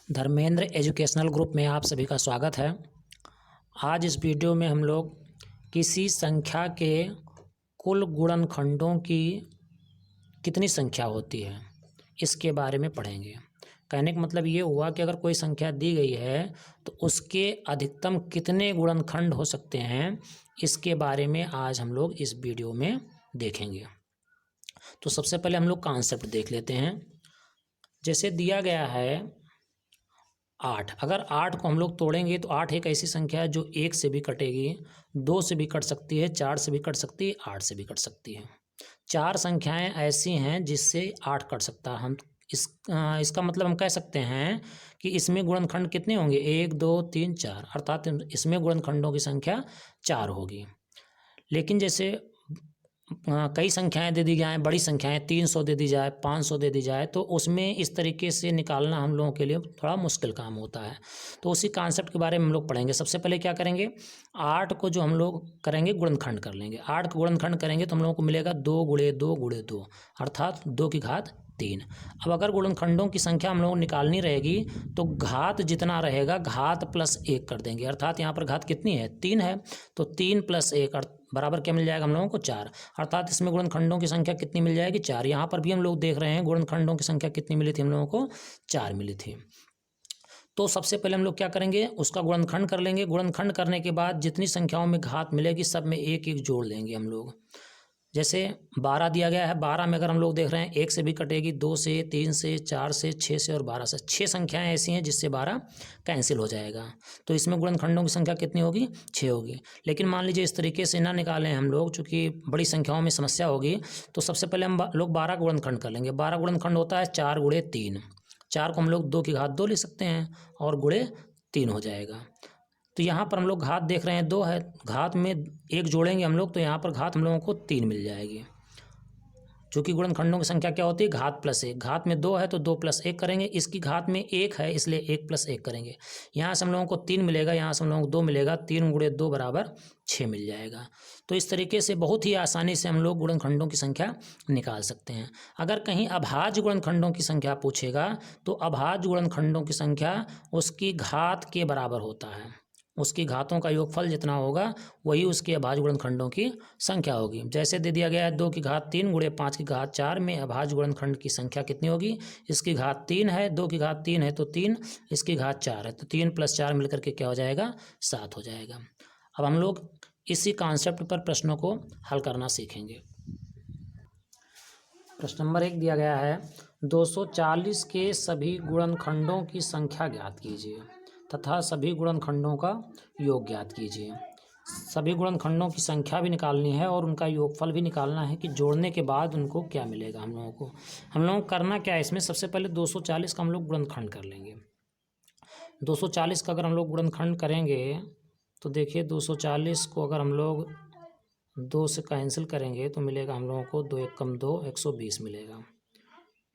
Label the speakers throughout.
Speaker 1: Dharmendra educational group में आप सभी का स्वागत है। आज इस वीडियो में हम लोग किसी संख्या के कुल गुणनखंडों की कितनी संख्या होती है इसके बारे में पढ़ेंगे। कहने का मतलब ये हुआ कि अगर कोई संख्या दी गई है तो उसके अधिकतम कितने गुणनखंड हो सकते हैं, इसके बारे में आज हम लोग इस वीडियो में देखेंगे। तो सबसे पहले हम लोग कॉन्सेप्ट देख लेते हैं। जैसे दिया गया है 8, अगर 8 को हम लोग तोड़ेंगे तो 8 एक ऐसी संख्या है जो 1 से भी कटेगी, 2 से भी कट सकती है, 4 से भी कट सकती है, 8 से भी कट सकती है। 4 संख्याएं ऐसी हैं जिससे 8 कट सकता है। हम इसका मतलब हम कह सकते हैं कि इसमें गुणनखंड कितने होंगे, 1 2 3 4, अर्थात इसमें गुणनखंडों की संख्या 4 होगी। लेकिन जैसे कई संख्याएं दे दी जाएँ, बड़ी संख्याएं 300 दे दी जाए, 500 दे दी जाए, तो उसमें इस तरीके से निकालना हम लोगों के लिए थोड़ा मुश्किल काम होता है। तो उसी कॉन्सेप्ट के बारे में हम लोग पढ़ेंगे। सबसे पहले क्या करेंगे, 8 को जो हम लोग करेंगे गुणनखंड कर लेंगे। 8 का गुणनखंड करेंगे तो हम लोगों को मिलेगा 2 गुणे 2 गुणे 2, अर्थात 2 की घात 3। अब अगर गुणनखंडों की संख्या हम लोगों को निकालनी रहेगी तो घात जितना रहेगा घात प्लस 1 कर देंगे, अर्थात यहाँ पर घात कितनी है, 3 है, तो 3 + 1 बराबर क्या मिल जाएगा हम लोगों को, 4, अर्थात इसमें गुणनखंडों की संख्या कितनी मिल जाएगी, 4। यहाँ पर भी हम लोग देख रहे हैं गुणनखंडों की संख्या कितनी मिली थी हम लोगों को, 4 मिली थी। तो सबसे पहले हम लोग क्या करेंगे, उसका गुणनखंड कर लेंगे। गुणनखंड करने के बाद जितनी संख्याओं में घात मिलेगी सब में एक एक जोड़ लेंगे हम लोग। जैसे 12 दिया गया है, 12 में अगर हम लोग देख रहे हैं 1 से भी कटेगी, 2 से, 3 से, 4 से, 6 से और 12 से। 6 संख्याएं ऐसी हैं जिससे 12 कैंसिल हो जाएगा, तो इसमें गुणनखंडों की संख्या कितनी होगी, 6 होगी। लेकिन मान लीजिए इस तरीके से ना निकालें हम लोग, चूँकि बड़ी संख्याओं में समस्या होगी, तो सबसे पहले हम लोग 12 का गुणनखंड कर लेंगे। 12 गुणनखंड होता है 4 गुणे 3। 4 को हम लोग 2 की घात 2 ले सकते हैं और गुणे 3 हो जाएगा। तो यहाँ पर हम लोग घात देख रहे हैं 2 है, घात में 1 जोड़ेंगे हम लोग तो यहाँ पर घात हम लोगों को 3 मिल जाएगी। चूँकि गुणनखंडों की संख्या क्या होती है, घात प्लस 1। घात में 2 है तो 2 + 1 करेंगे, इसकी घात में 1 है इसलिए 1 + 1 करेंगे। यहाँ से हम लोगों को 3 मिलेगा, यहाँ से हम लोगों को 2 मिलेगा, 3 गुणे 2 बराबर 6 मिल जाएगा। तो इस तरीके से बहुत ही आसानी से हम लोग गुणनखंडों की संख्या निकाल सकते हैं। अगर कहीं अभाज्य गुणनखंडों की संख्या पूछेगा तो अभाज्य गुणनखंडों की संख्या उसकी घात के बराबर होता है। उसकी घातों का योगफल जितना होगा वही उसके अभाज्य गुणनखंडों की संख्या होगी। जैसे दे दिया गया है 2 की घात 3 गुणे 5 की घात 4 में अभाज्य गुणनखंड की संख्या कितनी होगी, इसकी घात 3 है, 2 की घात 3 है तो 3, इसकी घात 4 है तो 3 + 4 मिलकर के क्या हो जाएगा, 7 हो जाएगा। अब हम लोग इसी कॉन्सेप्ट पर प्रश्नों को हल करना सीखेंगे। प्रश्न नंबर 1 दिया गया है, 240 के सभी गुणनखंडों की संख्या ज्ञात कीजिए तथा सभी गुणनखंडों का योग ज्ञात कीजिए। सभी गुणनखंडों की संख्या भी निकालनी है और उनका योगफल भी निकालना है कि जोड़ने के बाद उनको क्या मिलेगा हम लोगों को। हम लोगों को करना क्या है इसमें, सबसे पहले 240 का हम लोग गुणनखंड कर लेंगे। 240 का अगर हम लोग गुणनखंड करेंगे तो देखिए 240 को अगर हम लोग 2 से कैंसिल करेंगे तो मिलेगा हम लोगों को 2 × 1 = 2, 120 मिलेगा।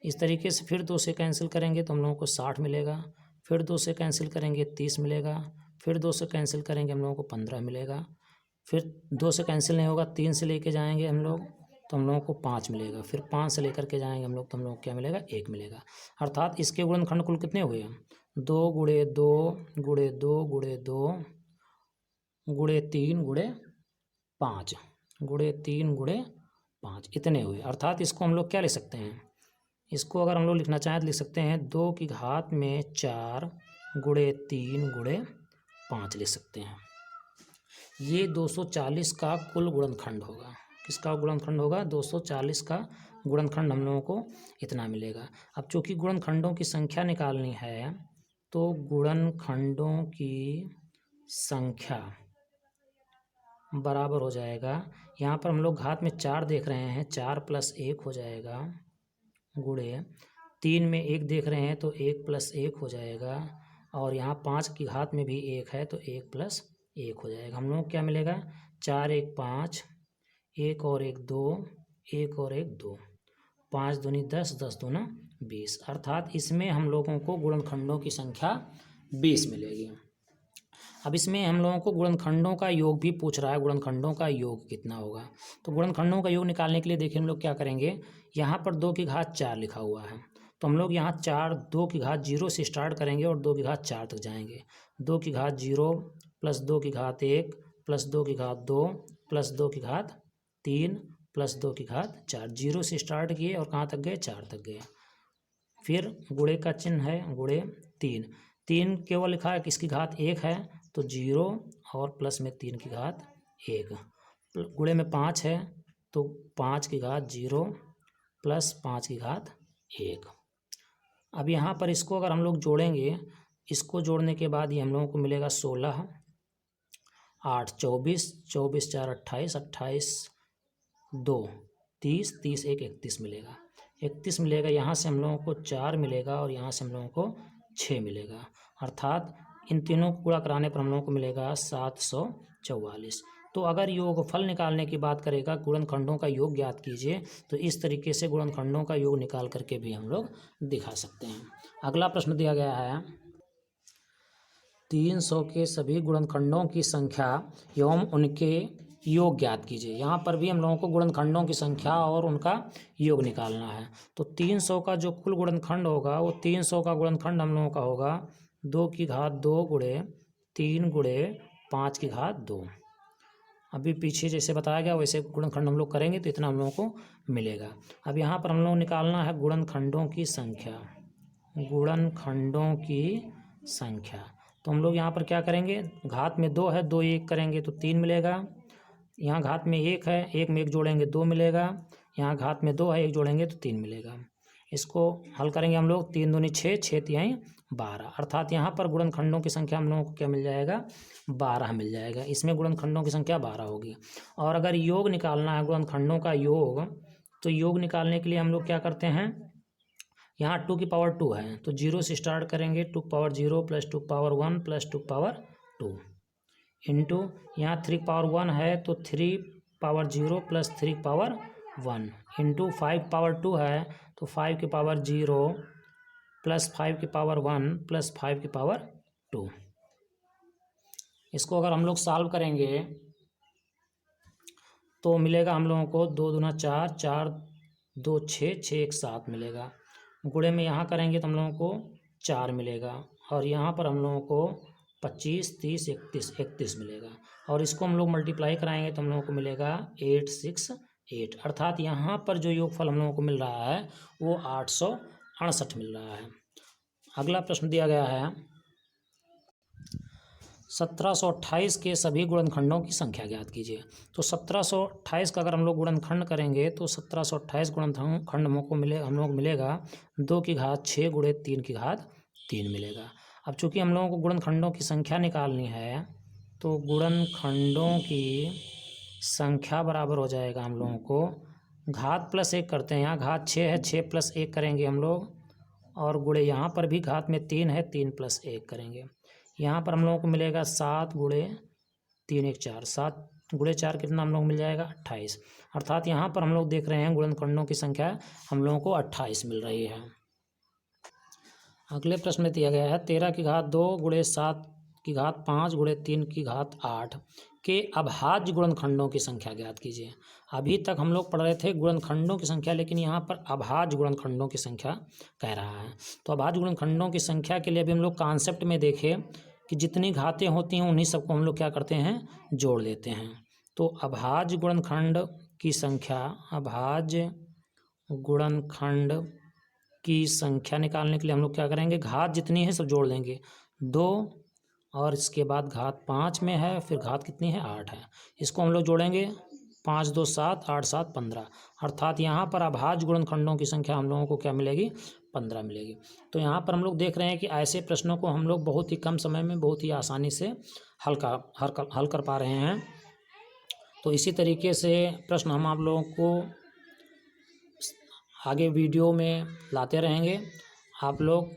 Speaker 1: इस तरीके से फिर 2 से कैंसिल करेंगे तो हम लोगों को 60 मिलेगा, फिर 2 से कैंसिल करेंगे 30 मिलेगा, फिर 2 से कैंसिल करेंगे हम लोगों को 15 मिलेगा, फिर 2 से कैंसिल नहीं होगा 3 से लेके जाएंगे हम लोग तो हम लोगों को 5 मिलेगा, फिर 5 से लेकर के जाएंगे हम लोग तो हम लोग क्या मिलेगा, 1 मिलेगा। अर्थात इसके गुणनखंड कुल कितने हुए, 2 गुणे 2 गुणे 2 गुणे 2 गुणे 3 गुणे 5 गुणे 3 गुणे 5 इतने हुए। अर्थात इसको हम लोग क्या ले सकते हैं, इसको अगर हम लोग लिखना चाहें तो लिख सकते हैं 2 की घात में 4 गुणे 3 गुणे 5 ले सकते हैं। ये 240 का कुल गुणनखंड होगा। किसका गुणनखंड होगा, 240 का गुणनखंड हम लोगों को इतना मिलेगा। अब चूँकि गुणनखंडों की संख्या निकालनी है तो गुणनखंडों की संख्या बराबर हो जाएगा, यहाँ पर हम लोग घात में 4 देख रहे हैं, 4 + 1 हो जाएगा, गुणे 3 में 1 देख रहे हैं तो 1 + 1 हो जाएगा, और यहाँ 5 की घात में भी 1 है तो 1 + 1 हो जाएगा। हम लोग क्या मिलेगा, 4 × 1 = 5, 1 और 1 2, 1 और 1 2, 5 दूनी 10, 10 दूना 20, अर्थात इसमें हम लोगों को गुणनखंडों की संख्या 20 मिलेगी। अब इसमें हम लोगों को गुणनखंडों का योग भी पूछ रहा है, गुणनखंडों का योग कितना होगा। तो गुणनखंडों का योग निकालने के लिए देखिए हम लोग क्या करेंगे, यहाँ पर 2 की घात 4 लिखा हुआ है तो हम लोग यहाँ 4 2 की घात 0 से स्टार्ट करेंगे और 2 की घात 4 तक जाएंगे। 2 की घात 0 प्लस 2 की घात 1 प्लस 2 की घात 2 प्लस 2 की घात 3 प्लस 2 की घात 4। 0 से स्टार्ट किए और कहाँ तक गए, 4 तक गए। फिर गुणे का चिन्ह है, गुणे 3। 3 केवल लिखा है कि इसकी घात 1 है तो 0 और प्लस में 3 की घात 1। गुणे में 5 है तो 5 की घात 0 प्लस 5 की घात 1। अब यहाँ पर इसको अगर हम लोग जोड़ेंगे, इसको जोड़ने के बाद ये हम लोगों को मिलेगा 16, 8 24, 24 4 28, 28 2 30, 30 1 31 मिलेगा। 31 मिलेगा, यहाँ से हम लोगों को 4 मिलेगा और यहाँ से हम लोगों को 6 मिलेगा। अर्थात इन तीनों को गुणा कराने पर हम लोगों को मिलेगा 744। तो अगर योगफल निकालने की बात करेगा, गुणनखंडों का योग ज्ञात कीजिए, तो इस तरीके से गुणनखंडों का योग निकाल करके भी हम लोग दिखा सकते हैं। अगला प्रश्न दिया गया है 300 के सभी गुणनखंडों की संख्या एवं उनके योग ज्ञात कीजिए। यहाँ पर भी हम लोगों को गुणनखंडों की संख्या और उनका योग निकालना है। तो 300 का जो कुल गुणनखंड होगा वो 300 का गुणनखंड हम लोगों का होगा 2 की घात 2 गुणे 3 गुणे 5 की घात 2। अभी पीछे जैसे बताया गया वैसे गुणनखंड हम लोग करेंगे तो इतना हम लोगों को मिलेगा। अब यहाँ पर हम लोग निकालना है गुणनखंडों की संख्या, गुणनखंडों की संख्या। तो हम लोग यहाँ पर क्या करेंगे, घात में 2 है, 2 1 करेंगे तो 3 मिलेगा। यहाँ घात में 1 है, 1 में 1 जोड़ेंगे 2 मिलेगा। यहाँ घात में 2 है, 1 जोड़ेंगे तो 3 मिलेगा। इसको हल करेंगे हम लोग, 3 दूनी 6, 6 तिहाई 12। अर्थात यहाँ पर गुणनखंडों की संख्या हम लोगों को क्या मिल जाएगा, 12 मिल जाएगा। इसमें गुणनखंडों की संख्या 12 होगी। और अगर योग निकालना है गुणनखंडों का योग, तो योग निकालने के लिए हम लोग क्या करते हैं, यहाँ 2 की पावर 2 है तो 0 से स्टार्ट करेंगे, 2 की पावर 0 प्लस 2 की पावर 1 प्लस 2 की पावर 2 इंटू यहाँ 3 की पावर 1 है तो 3 पावर 0 प्लस 3 की पावर 1 इंटू 5 पावर 2 है तो 5 की पावर 0 प्लस 5 की पावर 1 प्लस 5 की पावर 2। इसको अगर हम लोग सॉल्व करेंगे तो मिलेगा हम लोगों को 2 दूना 4, 4 2 6, 6 1 7 मिलेगा। गुणे में यहाँ करेंगे तो हम लोगों को 4 मिलेगा और यहाँ पर हम लोगों को 25 30 31 31 मिलेगा। और इसको हम लोग मल्टीप्लाई कराएंगे तो हम लोगों को मिलेगा 868। अर्थात यहाँ पर जो योगफल हम लोगों को मिल रहा है वो 868 मिल रहा है। अगला प्रश्न दिया गया है 1728 के सभी गुणनखंडों की संख्या ज्ञात कीजिए। तो 1728 का अगर हम लोग गुणनखंड करेंगे तो 1728 गुणनखंड हम लोग मिलेगा 2 की घात 6 गुणे 3 की घात 3 मिलेगा। अब चूंकि हम लोगों को गुणनखंडों की संख्या निकालनी है तो गुणनखंडों की संख्या बराबर हो जाएगा हम लोगों को घात प्लस 1 करते हैं। यहाँ घात 6 है, 6 प्लस 1 करेंगे हम लोग और गुणे यहाँ पर भी घात में 3 है, 3 प्लस 1 करेंगे। यहाँ पर हम लोगों को मिलेगा 7 गुणे 3 1 4, 7 गुणे 4 कितना हम लोग मिल जाएगा 28। अर्थात यहाँ पर हम लोग देख रहे हैं गुणनखंडों की संख्या हम लोगों को 28 मिल रही है। अगले प्रश्न में दिया गया है 13 की घात 2 गुणे 7 की घात 5 गुणे 3 की घात 8 के अभाज्य गुणनखंडों की संख्या ज्ञात कीजिए। अभी तक हम लोग पढ़ रहे थे गुणनखंडों की संख्या, लेकिन यहाँ पर अभाज्य गुणनखंडों की संख्या कह रहा है। तो अभाज्य गुणनखंडों की संख्या के लिए अभी हम लोग कॉन्सेप्ट में देखें कि जितनी घातें होती हैं उन्हीं सबको हम लोग क्या करते हैं, जोड़ लेते हैं। तो अभाज्य गुणनखंड की संख्या, अभाज्य गुणनखंड की संख्या निकालने के लिए हम लोग क्या करेंगे, घात जितनी है सब जोड़ लेंगे। 2 और इसके बाद घात 5 में है, फिर घात कितनी है 8 है। इसको हम लोग जोड़ेंगे 5 2 7 8 7 15। अर्थात यहाँ पर अभाज्य गुणनखंडों की संख्या हम लोगों को क्या मिलेगी, 15 मिलेगी। तो यहाँ पर हम लोग देख रहे हैं कि ऐसे प्रश्नों को हम लोग बहुत ही कम समय में बहुत ही आसानी से हल कर पा रहे हैं। तो इसी तरीके से प्रश्न हम आप लोगों को आगे वीडियो में लाते रहेंगे। आप लोग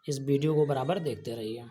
Speaker 1: इस वीडियो को बराबर देखते रहिए।